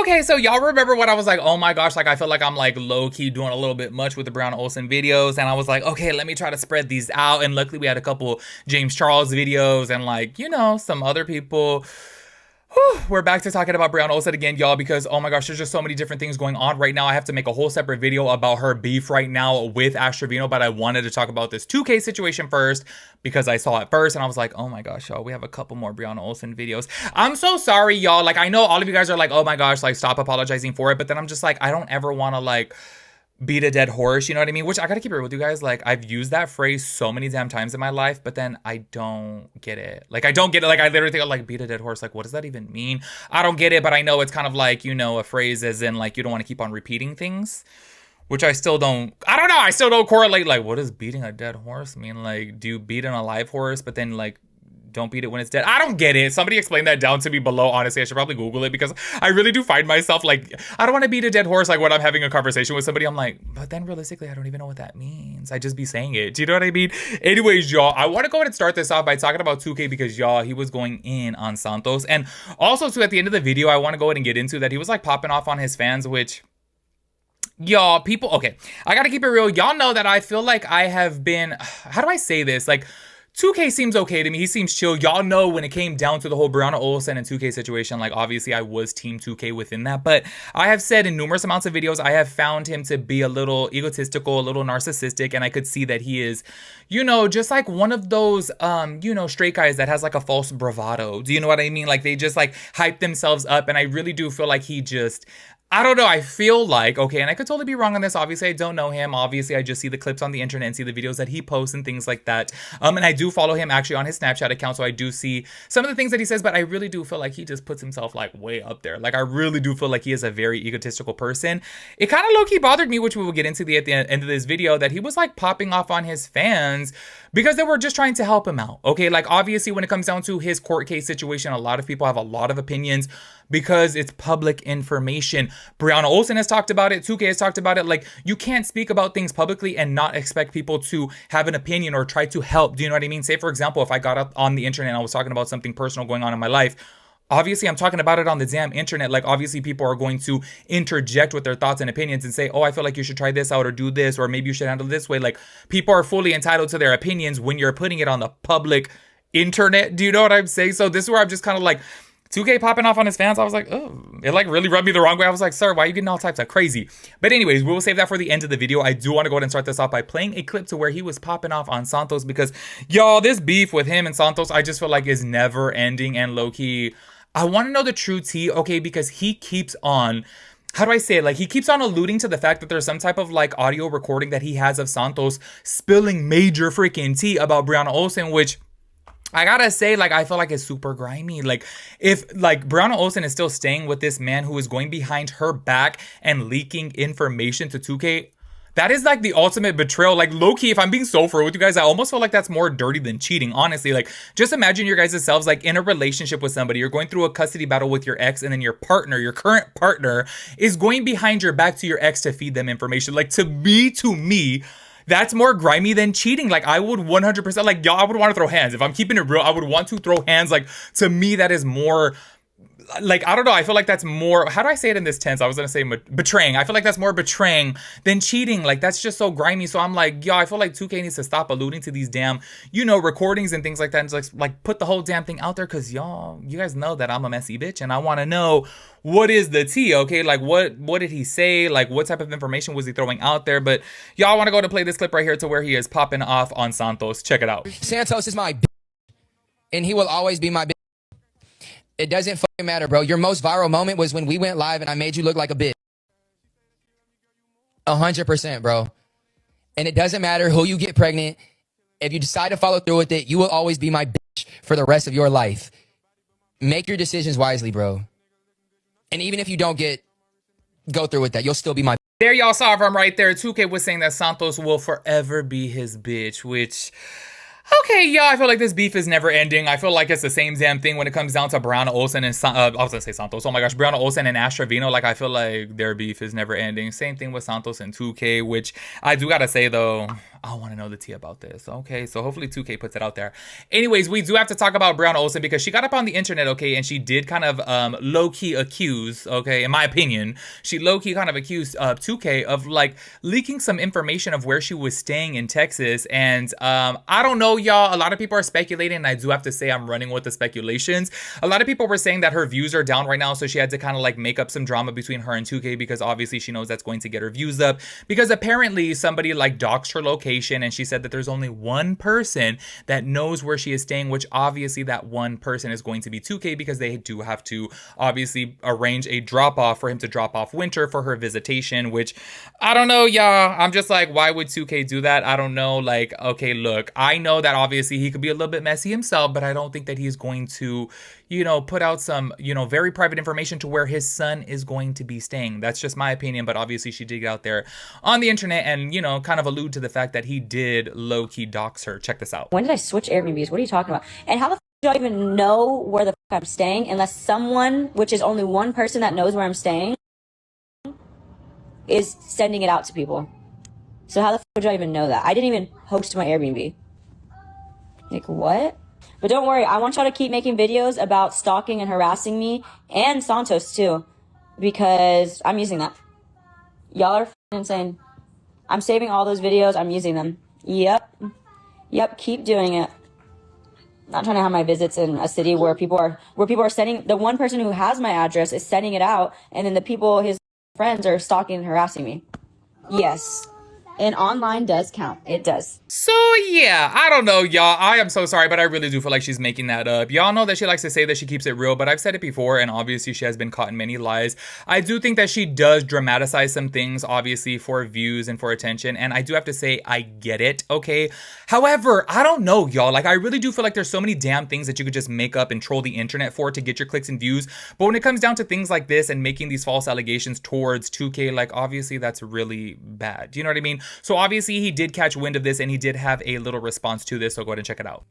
Okay, so y'all remember when I was like, oh my gosh, like I feel like I'm like low-key doing a little bit much with the Brianna Olsen videos, and I was like, okay, let me try to spread these out. And luckily we had a couple James Charles videos and like, you know, some other people. Whew, we're back to talking about Brianna Olsen again, y'all, because oh my gosh, there's just so many different things going on right now. I have to make a whole separate video about her beef right now with Astravino, but I wanted to talk about this 2K situation first because I saw it first and I was like, oh my gosh, y'all, we have a couple more Brianna Olsen videos. I'm so sorry, y'all. Like, I know all of you guys are like, oh my gosh, like stop apologizing for it, but then I'm just like, I don't ever want to like beat a dead horse, you know what I mean? Which I gotta keep it real with you guys. Like, I've used that phrase so many damn times in my life, but then I don't get it. Like, I don't get it. Like, I literally think of like beat a dead horse. Like, what does that even mean? I don't get it, but I know it's kind of like, you know, a phrase as in like you don't want to keep on repeating things. Which I still don't, I don't know. I still don't correlate. Like, what does beating a dead horse mean? Like, do you beat an alive horse, but then like don't beat it when it's dead? I don't get it. Somebody explain that down to me below. Honestly, I should probably Google it because I really do find myself like, I don't want to beat a dead horse. Like when I'm having a conversation with somebody, I'm like, but then realistically, I don't even know what that means. I just be saying it. Do you know what I mean? Anyways, y'all, I want to go ahead and start this off by talking about 2K because y'all, he was going in on Santos. And also too, at the end of the video, I want to go ahead and get into that. He was like popping off on his fans, which y'all, people, okay, I gotta keep it real. Y'all know that I feel like I have been, how do I say this? Like, 2K seems okay to me. He seems chill. Y'all know when it came down to the whole Brianna Olsen and 2K situation, like obviously I was team 2K within that, but I have said in numerous amounts of videos, I have found him to be a little egotistical, a little narcissistic, and I could see that he is, you know, just like one of those, you know, straight guys that has like a false bravado. Do you know what I mean? Like they just like hype themselves up, and I really do feel like he just, I don't know, I feel like, okay, and I could totally be wrong on this. Obviously, I don't know him. Obviously, I just see the clips on the internet and see the videos that he posts and things like that. And I do follow him actually on his Snapchat account, so I do see some of the things that he says, but I really do feel like he just puts himself like way up there. Like, I really do feel like he is a very egotistical person. It kind of low-key bothered me, which we will get into at the end of this video, that he was like popping off on his fans because they were just trying to help him out. Okay, like obviously when it comes down to his court case situation, a lot of people have a lot of opinions because it's public information. Brianna Olsen has talked about it. 2K has talked about it. Like, you can't speak about things publicly and not expect people to have an opinion or try to help. Do you know what I mean? Say, for example, if I got up on the internet and I was talking about something personal going on in my life, obviously I'm talking about it on the damn internet. Like, obviously people are going to interject with their thoughts and opinions and say, oh, I feel like you should try this out or do this, or maybe you should handle it this way. Like, people are fully entitled to their opinions when you're putting it on the public internet. Do you know what I'm saying? So this is where I'm just kind of like, 2K popping off on his fans, I was like, oh, it like really rubbed me the wrong way. I was like, sir, why are you getting all types of crazy? But anyways, we will save that for the end of the video. I do want to go ahead and start this off by playing a clip to where he was popping off on Santos because, y'all, this beef with him and Santos, I just feel like is never ending, and low-key, I want to know the true tea, okay, because he keeps on, how do I say it? Like, he keeps on alluding to the fact that there's some type of like audio recording that he has of Santos spilling major freaking tea about Brianna Olsen, which I gotta say, like, I feel like it's super grimy. Like, if, like, Brianna Olsen is still staying with this man who is going behind her back and leaking information to 2K, that is, like, the ultimate betrayal. Like, low-key, if I'm being so for with you guys, I almost feel like that's more dirty than cheating, honestly. Like, just imagine your guys' selves, like, in a relationship with somebody. You're going through a custody battle with your ex, and then your partner, your current partner, is going behind your back to your ex to feed them information. Like, to me, that's more grimy than cheating. Like, I would 100%, like, y'all, I would want to throw hands. If I'm keeping it real, I would want to throw hands. Like, to me, that is more, like, I don't know. I feel like that's more, how do I say it in this tense? I was going to say betraying. I feel like that's more betraying than cheating. Like, that's just so grimy. So I'm like, yo, I feel like 2K needs to stop alluding to these damn, you know, recordings and things like that. And just like put the whole damn thing out there. Cause y'all, you guys know that I'm a messy bitch and I want to know what is the tea, okay? Like, what did he say? Like, what type of information was he throwing out there? But y'all want to go to play this clip right here to where he is popping off on Santos. Check it out. Santos is my bitch, and he will always be my bitch. It doesn't fucking matter, bro. Your most viral moment was when we went live and I made you look like a bitch. 100%, bro. And it doesn't matter who you get pregnant. If you decide to follow through with it, you will always be my bitch for the rest of your life. Make your decisions wisely, bro. And even if you don't go through with that, you'll still be my. There y'all saw from right there. 2K was saying that Santos will forever be his bitch, which, okay, yeah, I feel like this beef is never ending. I feel like it's the same damn thing when it comes down to Brianna Olsen and, I was gonna say Santos. Oh my gosh, Brianna Olsen and Astravino. Like, I feel like their beef is never ending. Same thing with Santos and 2K, which I do gotta say though, I want to know the tea about this. Okay, so hopefully 2K puts it out there. Anyways, we do have to talk about Brianna Olsen because she got up on the internet, okay, and she did kind of low-key accuse, okay, in my opinion, she low-key kind of accused 2K of like leaking some information of where she was staying in Texas. And I don't know, y'all. A lot of people are speculating, and I do have to say I'm running with the speculations. A lot of people were saying that her views are down right now, so she had to kind of like make up some drama between her and 2K because obviously she knows that's going to get her views up, because apparently somebody like doxed her location, and she said that there's only one person that knows where she is staying, which obviously that one person is going to be 2K, because they do have to obviously arrange a drop-off for him to drop off Winter for her visitation, which I don't know, y'all. I'm just like, why would 2K do that? I don't know. Like, okay, look, I know that obviously he could be a little bit messy himself, but I don't think that he's going to, you know, put out some, you know, very private information to where his son is going to be staying. That's just my opinion, but obviously she did get out there on the internet and, you know, kind of allude to the fact that he did low-key dox her. Check this out. When did I switch Airbnbs? What are you talking about? And how the f do I even know where the f I'm staying unless someone, which is only one person that knows where I'm staying, is sending it out to people? So how the f would I even know that? I didn't even host my Airbnb. Like, what? But don't worry, I want y'all to keep making videos about stalking and harassing me, and Santos too, because I'm using that. Y'all are f***ing insane. I'm saving all those videos. I'm using them. Yep. Keep doing it. Not trying to have my visits in a city where people are sending, the one person who has my address is sending it out, and then the people, his friends, are stalking and harassing me. Yes. And online does count. It does. So yeah, I don't know, y'all. I am so sorry, but I really do feel like she's making that up. Y'all know that she likes to say that she keeps it real, but I've said it before, and obviously she has been caught in many lies. I do think that she does dramatize some things, obviously, for views and for attention, and I do have to say I get it, okay? However, I don't know, y'all. Like, I really do feel like there's so many damn things that you could just make up and troll the internet for to get your clicks and views, but when it comes down to things like this and making these false allegations towards 2K, like, obviously that's really bad. Do you know what I mean? So obviously he did catch wind of this, and he did have a little response to this, so go ahead and check it out.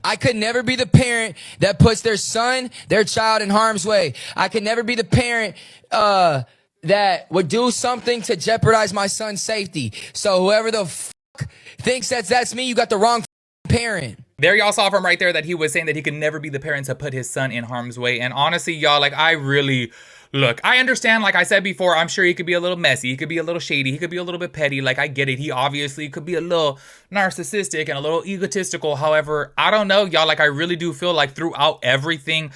I could never be the parent that puts their son, their child in harm's way. I could never be the parent that would do something to jeopardize my son's safety. So whoever the fuck thinks that's me, you got the wrong parent. There y'all saw from right there that he was saying that he could never be the parent to put his son in harm's way. And honestly, y'all, like, I really... Look, I understand, like I said before, I'm sure he could be a little messy, he could be a little shady, he could be a little bit petty, like, I get it. He obviously could be a little narcissistic and a little egotistical. However, I don't know, y'all, like, I really do feel like throughout everything,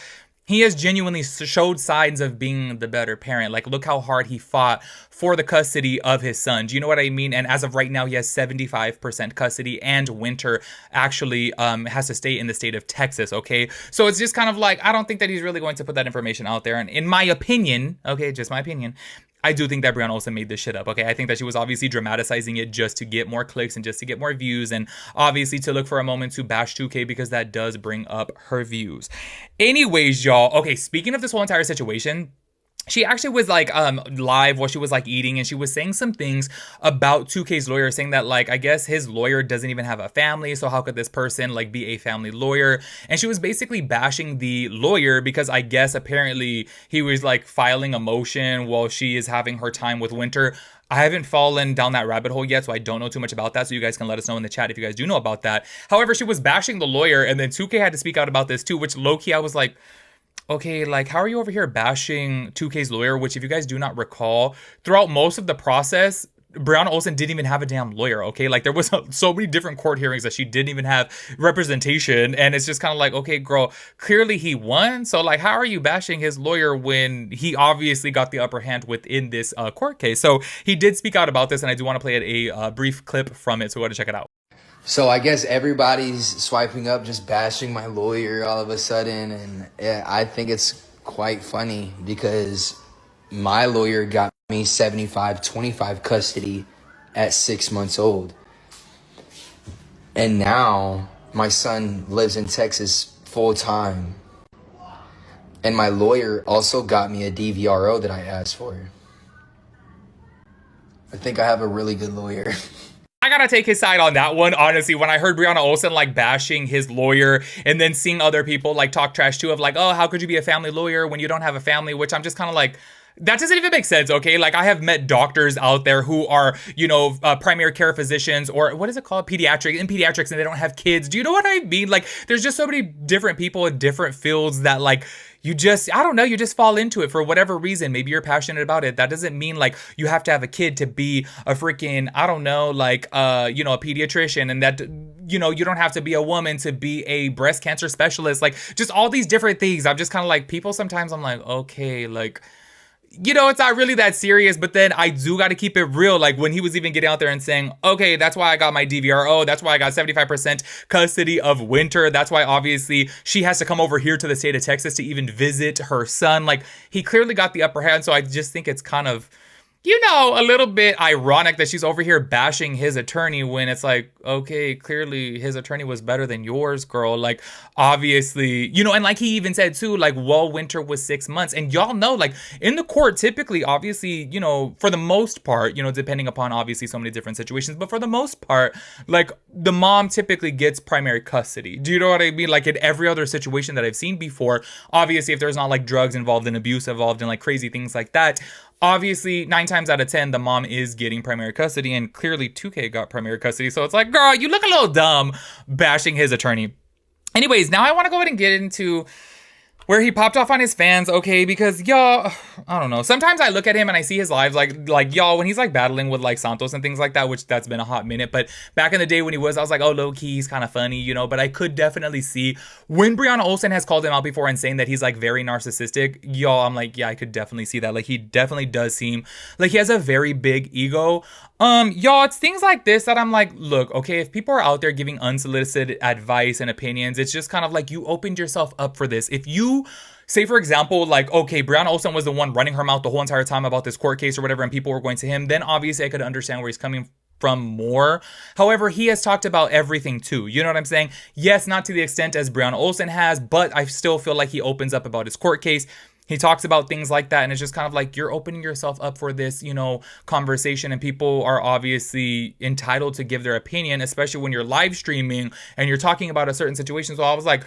he has genuinely showed signs of being the better parent. Like, look how hard he fought for the custody of his son. Do you know what I mean? And as of right now, he has 75% custody, and Winter actually has to stay in the state of Texas, okay? So it's just kind of like, I don't think that he's really going to put that information out there. And in my opinion, okay, just my opinion, I do think that Brianna Olsen made this shit up, okay? I think that she was obviously dramatizing it just to get more clicks and just to get more views, and obviously to look for a moment to bash 2K because that does bring up her views. Anyways, y'all, okay, speaking of this whole entire situation, she actually was like live while she was like eating, and she was saying some things about 2K's lawyer, saying that like, I guess his lawyer doesn't even have a family, so how could this person like be a family lawyer? And she was basically bashing the lawyer because I guess apparently he was like filing a motion while she is having her time with Winter. I haven't fallen down that rabbit hole yet, so I don't know too much about that, so you guys can let us know in the chat if you guys do know about that. However, she was bashing the lawyer, and then 2K had to speak out about this too, which low-key I was like, okay, like, how are you over here bashing 2K's lawyer? Which, if you guys do not recall, throughout most of the process, Brianna Olsen didn't even have a damn lawyer, okay? Like, there was so many different court hearings that she didn't even have representation, and it's just kind of like, okay, girl, clearly he won, so, like, how are you bashing his lawyer when he obviously got the upper hand within this court case? So, he did speak out about this, and I do want to play a brief clip from it, so go ahead and check it out. So I guess everybody's swiping up, just bashing my lawyer all of a sudden. And yeah, I think it's quite funny because my lawyer got me 75-25 custody at 6 months old. And now my son lives in Texas full time. And my lawyer also got me a DVRO that I asked for. I think I have a really good lawyer. I gotta take his side on that one, honestly. When I heard Brianna Olsen like bashing his lawyer and then seeing other people like talk trash too of like, oh, how could you be a family lawyer when you don't have a family? Which I'm just kind of like, that doesn't even make sense, okay? Like, I have met doctors out there who are, primary care physicians, or what is it called? Pediatrics, and they don't have kids. Do you know what I mean? Like, there's just so many different people in different fields that, like, you just fall into it for whatever reason. Maybe you're passionate about it. That doesn't mean like you have to have a kid to be a freaking, a pediatrician, and that, you don't have to be a woman to be a breast cancer specialist. Like, just all these different things. I'm just kind of like, people sometimes I'm like, okay, like, it's not really that serious, but then I do got to keep it real. Like, when he was even getting out there and saying, okay, that's why I got my DVRO. That's why I got 75% custody of Winter. That's why obviously she has to come over here to the state of Texas to even visit her son. Like, he clearly got the upper hand. So I just think it's kind of, a little bit ironic that she's over here bashing his attorney when it's like, okay, clearly his attorney was better than yours, girl. Like, obviously, and like he even said too, like, well, Winter was 6 months. And y'all know, like, in the court, typically, obviously, for the most part, depending upon obviously so many different situations, but for the most part, like, the mom typically gets primary custody. Do you know what I mean? Like, in every other situation that I've seen before, obviously, if there's not like drugs involved and abuse involved and like crazy things like that, obviously, 9 times out of 10, the mom is getting primary custody, and clearly 2K got primary custody. So it's like, girl, you look a little dumb bashing his attorney. Anyways, now I want to go ahead and get into where he popped off on his fans, okay? Because y'all, I don't know. Sometimes I look at him and I see his lives, like y'all, when he's like battling with like Santos and things like that, which that's been a hot minute. But back in the day when he was, I was like, oh, low key, he's kind of funny, But I could definitely see when Brianna Olsen has called him out before and saying that he's like very narcissistic, y'all, I'm like, yeah, I could definitely see that. Like, he definitely does seem like he has a very big ego. Y'all, it's things like this that I'm like, look, okay, if people are out there giving unsolicited advice and opinions, it's just kind of like you opened yourself up for this. If you say, for example, like, okay, Brianna Olsen was the one running her mouth the whole entire time about this court case or whatever, and people were going to him, then obviously I could understand where he's coming from more. However, he has talked about everything too. You know what I'm saying? Yes, not to the extent as Brianna Olsen has, but I still feel like he opens up about his court case. He talks about things like that, and it's just kind of like you're opening yourself up for this, conversation, and people are obviously entitled to give their opinion, especially when you're live streaming and you're talking about a certain situation. So I was like,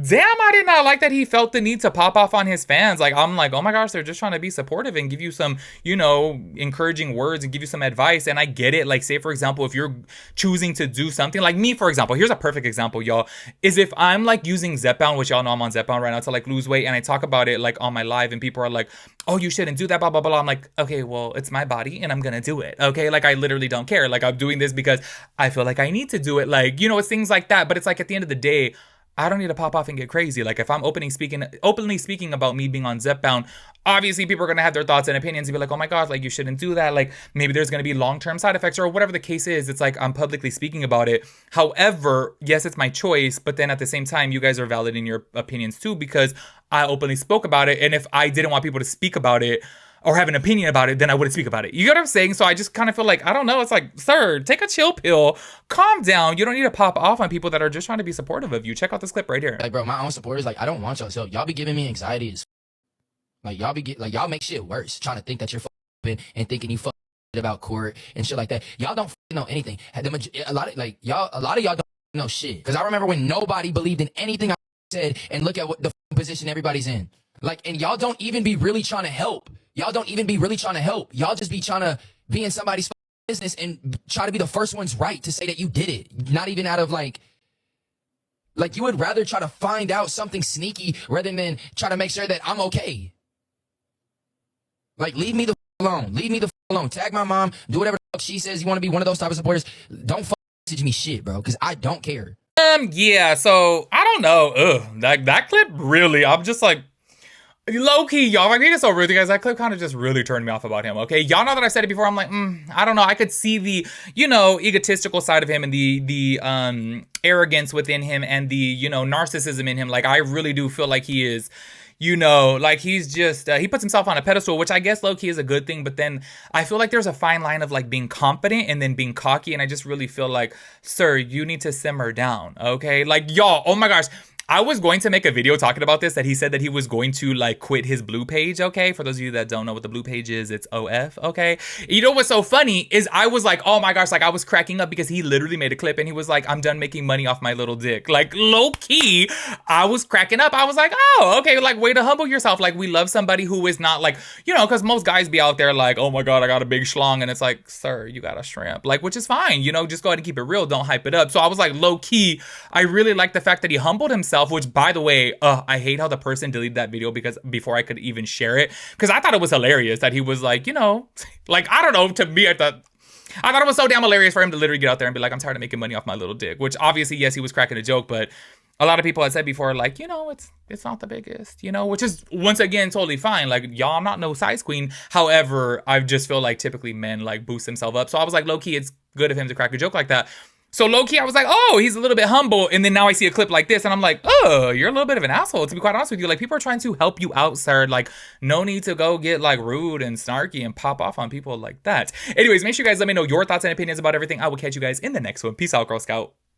damn, I did not like that he felt the need to pop off on his fans. Like, I'm like, oh my gosh, they're just trying to be supportive and give you some, encouraging words and give you some advice. And I get it. Like, say, for example, if you're choosing to do something like me, for example, here's a perfect example, y'all, is if I'm like using Zepbound, which y'all know I'm on Zepbound right now, to like lose weight, and I talk about it like on my live, and people are like, oh, you shouldn't do that, blah, blah, blah. I'm like, okay, well, it's my body and I'm gonna do it, okay? Like, I literally don't care. Like, I'm doing this because I feel like I need to do it. Like, it's things like that. But it's like, at the end of the day, I don't need to pop off and get crazy. Like, if I'm openly speaking about me being on Zepbound, obviously people are going to have their thoughts and opinions and be like, oh my gosh, like, you shouldn't do that. Like, maybe there's going to be long-term side effects or whatever the case is. It's like, I'm publicly speaking about it. However, yes, it's my choice. But then at the same time, you guys are valid in your opinions too, because I openly spoke about it. And if I didn't want people to speak about it or have an opinion about it, then I wouldn't speak about it. You get what I'm saying? So I just kind of feel like, I don't know. It's like, sir, take a chill pill. Calm down. You don't need to pop off on people that are just trying to be supportive of you. Check out this clip right here. Like, bro, my own supporters, like, I don't want y'all. So y'all be giving me anxiety as like, y'all make shit worse. Trying to think that you're and thinking you about court and shit like that. Y'all don't know anything. A lot of y'all don't know shit. Because I remember when nobody believed in anything I said, and look at what the position everybody's in. Like, and y'all don't even be really trying to help. Y'all don't even be really trying to help. Y'all just be trying to be in somebody's business and try to be the first ones right to say that you did it. Not even out of like you would rather try to find out something sneaky rather than try to make sure that I'm okay. Like, leave me the alone. Leave me the alone. Tag my mom. Do whatever the fuck she says. You want to be one of those type of supporters. Don't message me shit, bro, because I don't care. Yeah, so I don't know. That clip really, I'm just like, low key, y'all. I think it's so rude, guys. That clip kind of just really turned me off about him. Okay, y'all know that I've said it before. I'm like, I don't know. I could see the, egotistical side of him and the arrogance within him and the, narcissism in him. Like, I really do feel like he is, like, he's just, he puts himself on a pedestal, which I guess low key is a good thing. But then I feel like there's a fine line of like being confident and then being cocky. And I just really feel like, sir, you need to simmer down. Okay, like, y'all, oh my gosh. I was going to make a video talking about this, that he said that he was going to like quit his blue page, okay? For those of you that don't know what the blue page is, it's OF, okay? You know what's so funny is I was like, oh my gosh, like I was cracking up because he literally made a clip and he was like, I'm done making money off my little dick. Like low key, I was cracking up. I was like, oh, okay, like way to humble yourself. Like we love somebody who is not like, you know, because most guys be out there like, oh my God, I got a big schlong. And it's like, sir, you got a shrimp. Like, which is fine, you know, just go ahead and keep it real. Don't hype it up. So I was like, low key, I really like the fact that he humbled himself, which by the way, I hate how the person deleted that video because before I could even share it, because I thought it was hilarious that he was like, you know, like, I don't know, to me, I thought it was so damn hilarious for him to literally get out there and be like, I'm tired of making money off my little dick, which obviously, yes, he was cracking a joke, but a lot of people had said before, like, you know, it's not the biggest, you know, which is, once again, totally fine. Like, y'all, I'm not no size queen. However, I just feel like typically men, like, boost themselves up. So I was like, low-key, it's good of him to crack a joke like that. So low-key, I was like, oh, he's a little bit humble. And then now I see a clip like this, and I'm like, oh, you're a little bit of an asshole, to be quite honest with you. Like, people are trying to help you out, sir. Like, no need to go get, like, rude and snarky and pop off on people like that. Anyways, make sure you guys let me know your thoughts and opinions about everything. I will catch you guys in the next one. Peace out, Girl Scout.